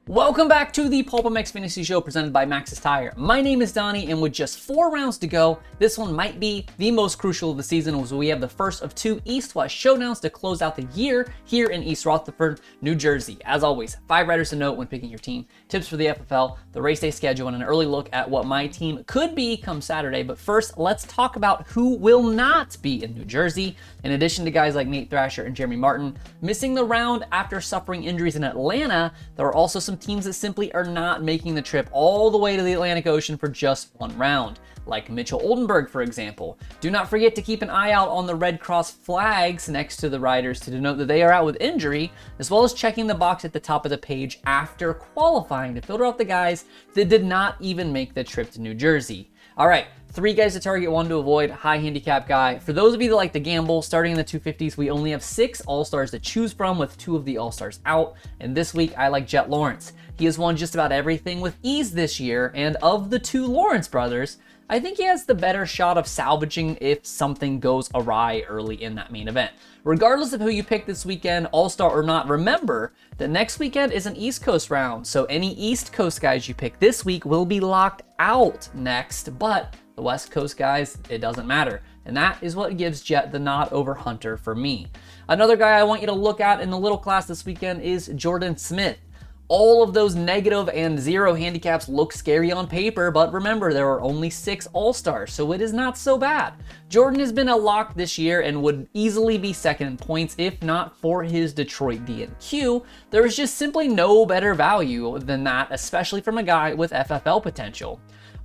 Welcome back to the PulpMX Fantasy Show presented by Maxxis Tire. My name is Donnie, and with just 4 rounds to go, this one might be the most crucial of the season, as we have the first of 2 East-West showdowns to close out the year here in East Rutherford, New Jersey. As always, 5 riders to note when picking your team, tips for the FFL, the race day schedule, and an early look at what my team could be come Saturday. But first, let's talk about who will not be in New Jersey. In addition to guys like Nate Thrasher and Jeremy Martin missing the round after suffering injuries in Atlanta, there are also some teams that simply are not making the trip all the way to the Atlantic Ocean for just 1 round, like Mitchell Oldenburg, for example. Do not forget to keep an eye out on the Red Cross flags next to the riders to denote that they are out with injury, as well as checking the box at the top of the page after qualifying to filter out the guys that did not even make the trip to New Jersey. All right, 3 guys to target, 1 to avoid, high handicap guy. For those of you that like to gamble, starting in the 250s, we only have 6 All-Stars to choose from, with 2 of the All-Stars out. And this week, I like Jet Lawrence. He has won just about everything with ease this year, and of the 2 Lawrence brothers, I think he has the better shot of salvaging if something goes awry early in that main event. Regardless of who you pick this weekend, All-Star or not, remember that next weekend is an East Coast round, so any East Coast guys you pick this week will be locked out next, but the West Coast guys, it doesn't matter. And that is what gives Jet the nod over Hunter for me. Another guy I want you to look at in the little class this weekend is Jordan Smith. All of those negative and 0 handicaps look scary on paper, but remember, there are only 6 All-Stars, so it is not so bad. Jordan has been a lock this year and would easily be second in points if not for his Detroit DNQ. There is just simply no better value than that, especially from a guy with FFL potential.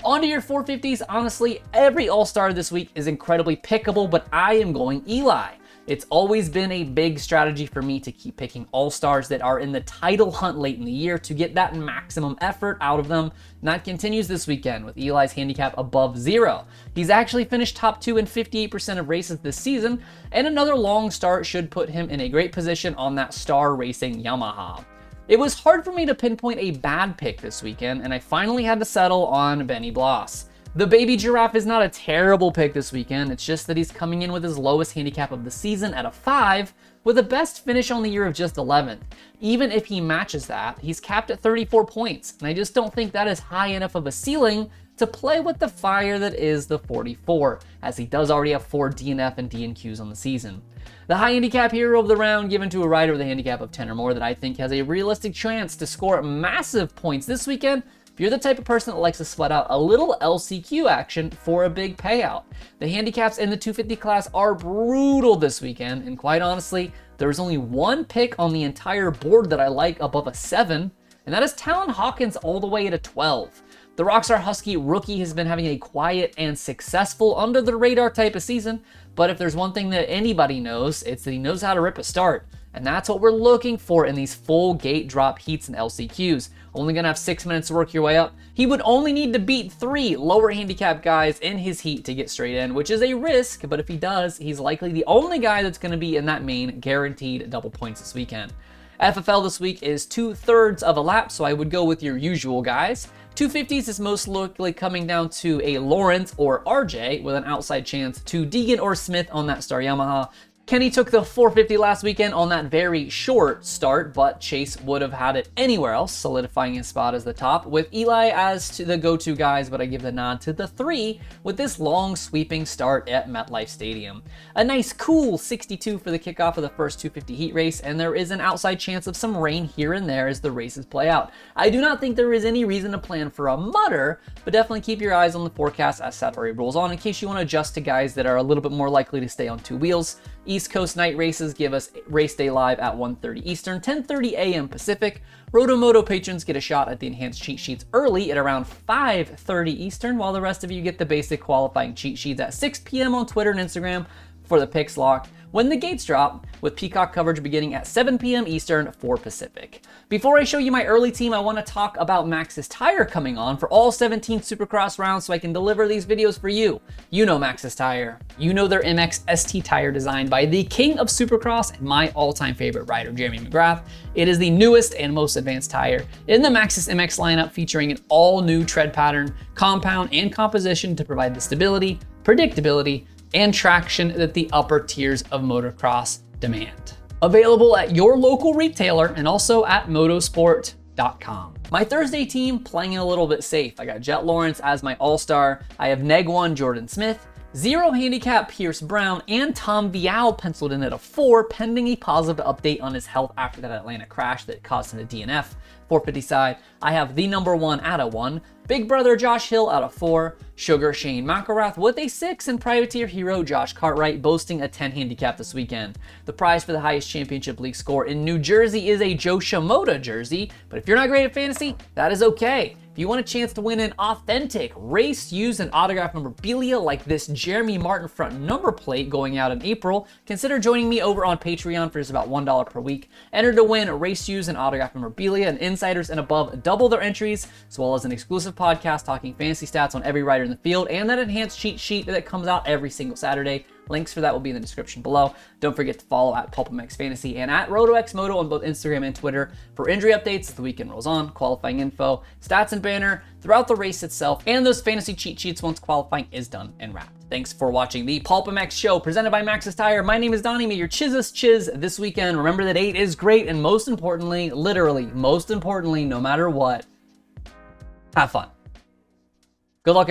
On to your 450s, honestly, every All-Star this week is incredibly pickable, but I am going Eli. It's always been a big strategy for me to keep picking All-Stars that are in the title hunt late in the year to get that maximum effort out of them. And that continues this weekend with Eli's handicap above 0. He's actually finished top 2 in 58% of races this season, and another long start should put him in a great position on that Star Racing Yamaha. It was hard for me to pinpoint a bad pick this weekend, and I finally had to settle on Benny Bloss. The Baby Giraffe is not a terrible pick this weekend, it's just that he's coming in with his lowest handicap of the season at a 5, with a best finish on the year of just 11th. Even if he matches that, he's capped at 34 points, and I just don't think that is high enough of a ceiling to play with the fire that is the 44, as he does already have 4 DNF and DNQs on the season. The high handicap hero of the round given to a rider with a handicap of 10 or more that I think has a realistic chance to score massive points this weekend if you're the type of person that likes to sweat out a little LCQ action for a big payout. The handicaps in the 250 class are brutal this weekend, and quite honestly, there's only 1 pick on the entire board that I like above a 7, and that is Talon Hawkins all the way at a 12. The Rockstar Husky rookie has been having a quiet and successful under the radar type of season, but if there's one thing that anybody knows, it's that he knows how to rip a start. And that's what we're looking for in these full gate drop heats and LCQs. Only gonna have 6 minutes to work your way up. He would only need to beat 3 lower handicap guys in his heat to get straight in, which is a risk, but if he does, he's likely the only guy that's gonna be in that main guaranteed double points this weekend. FFL this week is 2/3 of a lap, so I would go with your usual guys. 250s is most likely coming down to a Lawrence or RJ with an outside chance to Deegan or Smith on that Star Yamaha. Kenny took the 450 last weekend on that very short start, but Chase would have had it anywhere else, solidifying his spot as the top, with Eli as to the go-to guys, but I give the nod to the 3 with this long sweeping start at MetLife Stadium. A nice cool 62 for the kickoff of the first 250 heat race, and there is an outside chance of some rain here and there as the races play out. I do not think there is any reason to plan for a mutter, but definitely keep your eyes on the forecast as Saturday rolls on in case you want to adjust to guys that are a little bit more likely to stay on 2 wheels. East Coast night races give us race day live at 1:30 Eastern, 10:30 a.m. Pacific. RotoMoto patrons get a shot at the enhanced cheat sheets early at around 5:30 Eastern, while the rest of you get the basic qualifying cheat sheets at 6 p.m. on Twitter and Instagram for the picks lock when the gates drop, with Peacock coverage beginning at 7 p.m. Eastern for Pacific. Before I show you my early team, I want to talk about Maxxis Tire coming on for all 17 Supercross rounds so I can deliver these videos for you. You know Maxxis Tire. You know their MX ST tire designed by the king of Supercross and my all-time favorite rider, Jeremy McGrath. It is the newest and most advanced tire in the Maxxis MX lineup, featuring an all-new tread pattern, compound, and composition to provide the stability, predictability, and traction that the upper tiers of motocross demand. Available at your local retailer and also at motosport.com. My Thursday team playing a little bit safe. I got Jet Lawrence as my all-star. I have Neg 1 Jordan Smith, 0 handicap Pierce Brown, and Tom Vial penciled in at a 4 pending a positive update on his health after that Atlanta crash that caused him a DNF. 450 side, I have the number 1 at a 1, Big Brother Josh Hill at a 4, Sugar Shane McElrath with a 6, and Privateer Hero Josh Cartwright boasting a 10 handicap this weekend. The prize for the highest championship league score in New Jersey is a Joe Shimoda jersey, but if you're not great at fantasy, that is okay. If you want a chance to win an authentic race used and autographed memorabilia like this Jeremy Martin front number plate going out in April, consider joining me over on Patreon for just about $1 per week. Enter to win race used and autographed memorabilia, and insiders and above double their entries, as well as an exclusive podcast talking fantasy stats on every rider in the field and that enhanced cheat sheet that comes out every single Saturday. Links for that will be in the description below. Don't forget to follow at PulpMX Fantasy and at RotoMoto on both Instagram and Twitter for injury updates as the weekend rolls on, qualifying info, stats and banner throughout the race itself, and those fantasy cheat sheets once qualifying is done and wrapped. Thanks for watching the PulpMX show presented by Maxxis Tire. My name is Donnie. May your chiz chiz this weekend. Remember that 8 is great, and most importantly, literally, most importantly, no matter what, have fun. Good luck.